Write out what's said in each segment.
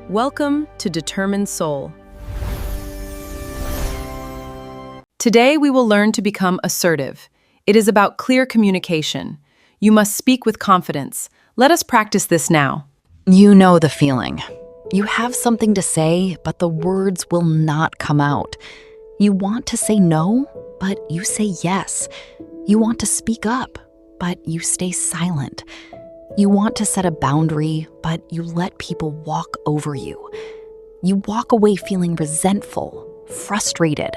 Welcome to Determined Soul. Today we will learn to become assertive. It is about clear communication. You must speak with confidence. Let us practice this now. You know the feeling. You have something to say, but the words will not come out. You want to say no, but you say yes. You want to speak up, but you stay silent. You want to set a boundary, but you let people walk over you. You walk away feeling resentful, frustrated,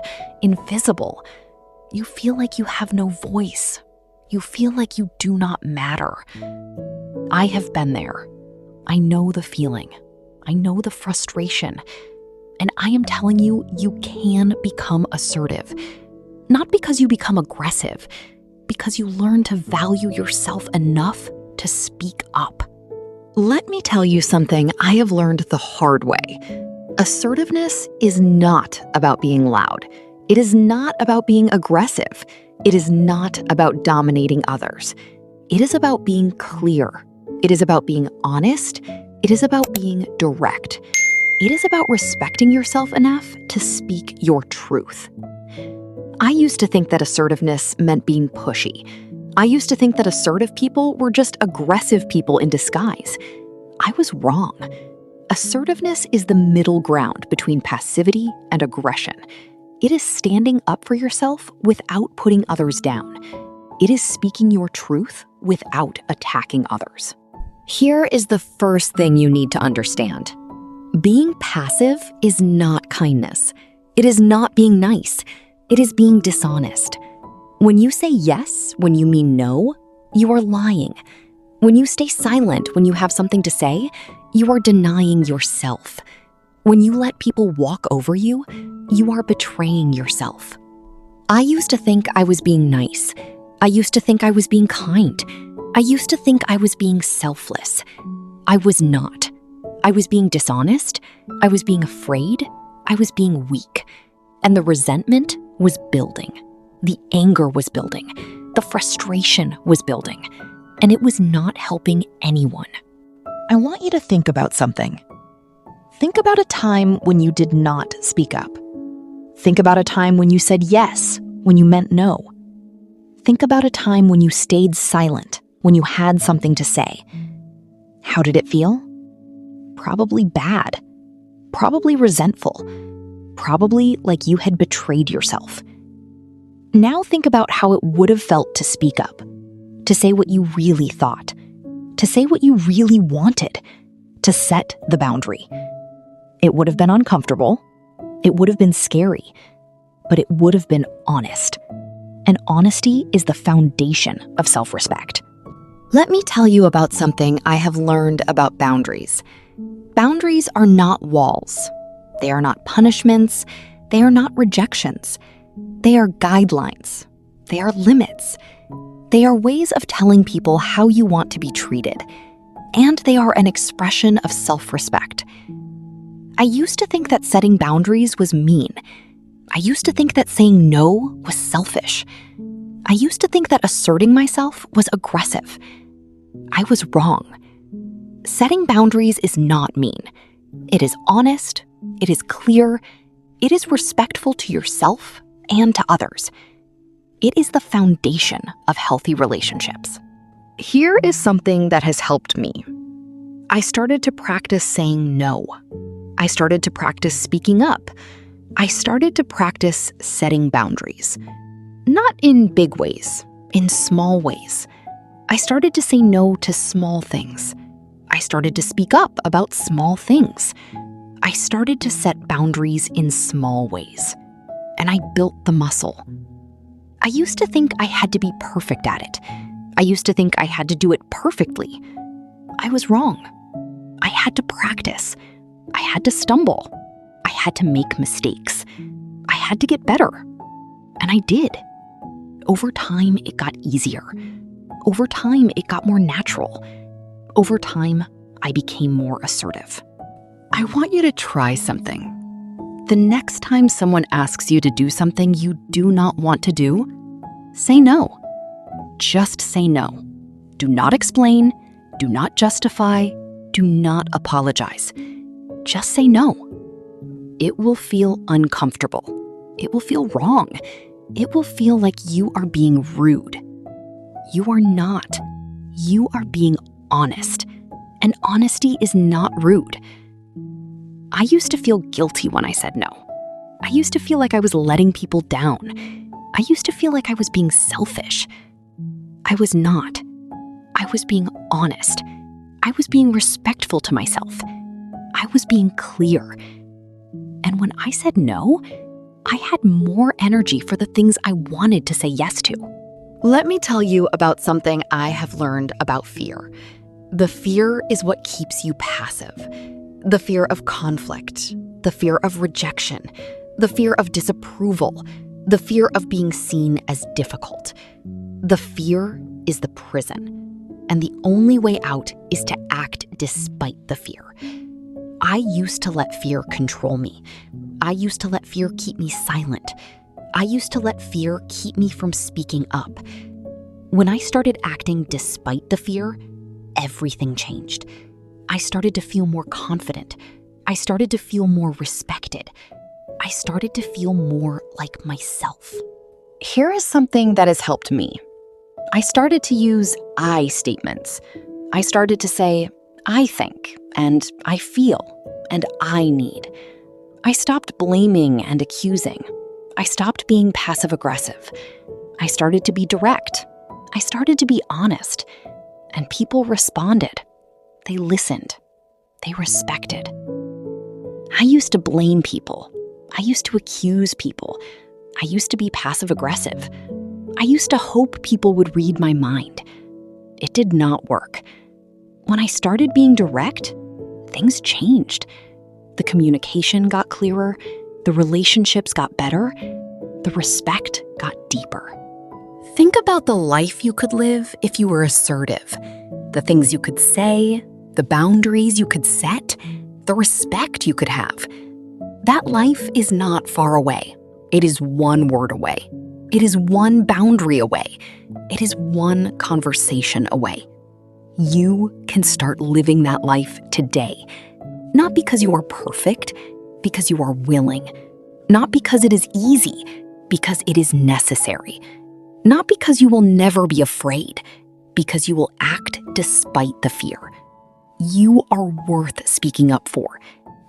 invisible. You feel like you have no voice. You feel like you do not matter. I have been there. I know the feeling. I know the frustration. And I am telling you, you can become assertive. Not because you become aggressive, because you learn to value yourself enough to speak up. Let me tell you something I have learned the hard way. Assertiveness is not about being loud. It is not about being aggressive. It is not about dominating others. It is about being clear. It is about being honest. It is about being direct. It is about respecting yourself enough to speak your truth. I used to think that assertiveness meant being pushy. I used to think that assertive people were just aggressive people in disguise. I was wrong. Assertiveness is the middle ground between passivity and aggression. It is standing up for yourself without putting others down. It is speaking your truth without attacking others. Here is the first thing you need to understand. Being passive is not kindness. It is not being nice. It is being dishonest. When you say yes when you mean no, you are lying. When you stay silent when you have something to say, you are denying yourself. When you let people walk over you, you are betraying yourself. I used to think I was being nice. I used to think I was being kind. I used to think I was being selfless. I was not. I was being dishonest. I was being afraid. I was being weak. And the resentment was building. The anger was building. The frustration was building. And it was not helping anyone. I want you to think about something. Think about a time when you did not speak up. Think about a time when you said yes when you meant no. Think about a time when you stayed silent when you had something to say. How did it feel? Probably bad. Probably resentful. Probably like you had betrayed yourself. Now think about how it would have felt to speak up, to say what you really thought, to say what you really wanted, to set the boundary. It would have been uncomfortable. It would have been scary, but it would have been honest. And honesty is the foundation of self-respect. Let me tell you about something I have learned about boundaries. Boundaries are not walls. They are not punishments. They are not rejections. They are guidelines. They are limits. They are ways of telling people how you want to be treated. And they are an expression of self-respect. I used to think that setting boundaries was mean. I used to think that saying no was selfish. I used to think that asserting myself was aggressive. I was wrong. Setting boundaries is not mean. It is honest. It is clear. It is respectful to yourself and to others. It is the foundation of healthy relationships. Here is something that has helped me. I started to practice saying no. I started to practice speaking up. I started to practice setting boundaries. Not in big ways, in small ways. I started to say no to small things. I started to speak up about small things. I started to set boundaries in small ways. And I built the muscle. I used to think I had to be perfect at it. I used to think I had to do it perfectly. I was wrong. I had to practice. I had to stumble. I had to make mistakes. I had to get better. And I did. Over time, it got easier. Over time, it got more natural. Over time, I became more assertive. I want you to try something. The next time someone asks you to do something you do not want to do, say no. Just say no. Do not explain. Do not justify. Do not apologize. just say no. It will feel uncomfortable. It will feel wrong. It will feel like you are being rude. You are not. You are being honest. And honesty is not rude. I used to feel guilty when I said no. I used to feel like I was letting people down. I used to feel like I was being selfish. I was not. I was being honest. I was being respectful to myself. I was being clear. And when I said no, I had more energy for the things I wanted to say yes to. Let me tell you about something I have learned about fear. The fear is what keeps you passive. The fear of conflict, the fear of rejection, the fear of disapproval, the fear of being seen as difficult. The fear is the prison, and the only way out is to act despite the fear. I used to let fear control me. I used to let fear keep me silent. I used to let fear keep me from speaking up. When I started acting despite the fear, everything changed. I started to feel more confident. I started to feel more respected. I started to feel more like myself. Here is something that has helped me. I started to use I statements. I started to say, I think, and I feel, and I need. I stopped blaming and accusing. I stopped being passive-aggressive. I started to be direct. I started to be honest. And people responded. They listened. They respected. I used to blame people. I used to accuse people. I used to be passive-aggressive. I used to hope people would read my mind. It did not work. When I started being direct, things changed. The communication got clearer. The relationships got better. The respect got deeper. Think about the life you could live if you were assertive. The things you could say, the boundaries you could set, the respect you could have. That life is not far away. It is one word away. It is one boundary away. It is one conversation away. You can start living that life today. Not because you are perfect, because you are willing. Not because it is easy, because it is necessary. Not because you will never be afraid, because you will act despite the fear. You are worth speaking up for.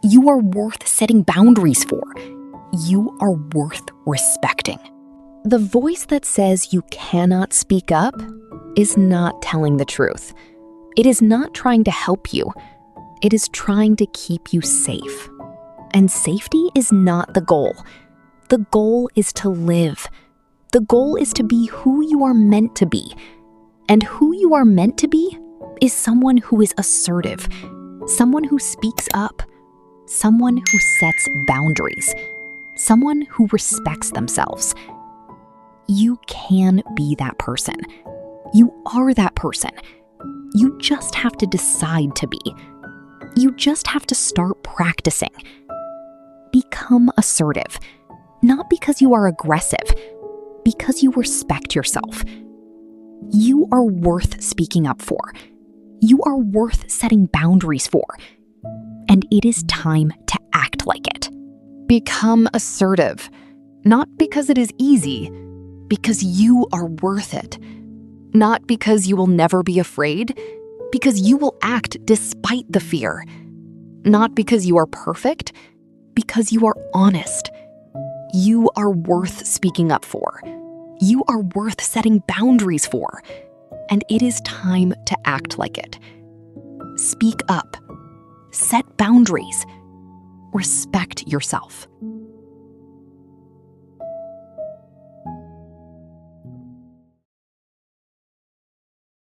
You are worth setting boundaries for. You are worth respecting. The voice that says you cannot speak up is not telling the truth. It is not trying to help you. It is trying to keep you safe. And safety is not the goal. The goal is to live. The goal is to be who you are meant to be. And who you are meant to be is someone who is assertive, someone who speaks up, someone who sets boundaries, someone who respects themselves. You can be that person. You are that person. You just have to decide to be. You just have to start practicing. Become assertive, not because you are aggressive, because you respect yourself. You are worth speaking up for. You are worth setting boundaries for. And it is time to act like it. Become assertive, not because it is easy, because you are worth it. Not because you will never be afraid, because you will act despite the fear. Not because you are perfect, because you are honest. You are worth speaking up for. You are worth setting boundaries for. And it is time to act like it. Speak up. Set boundaries. Respect yourself.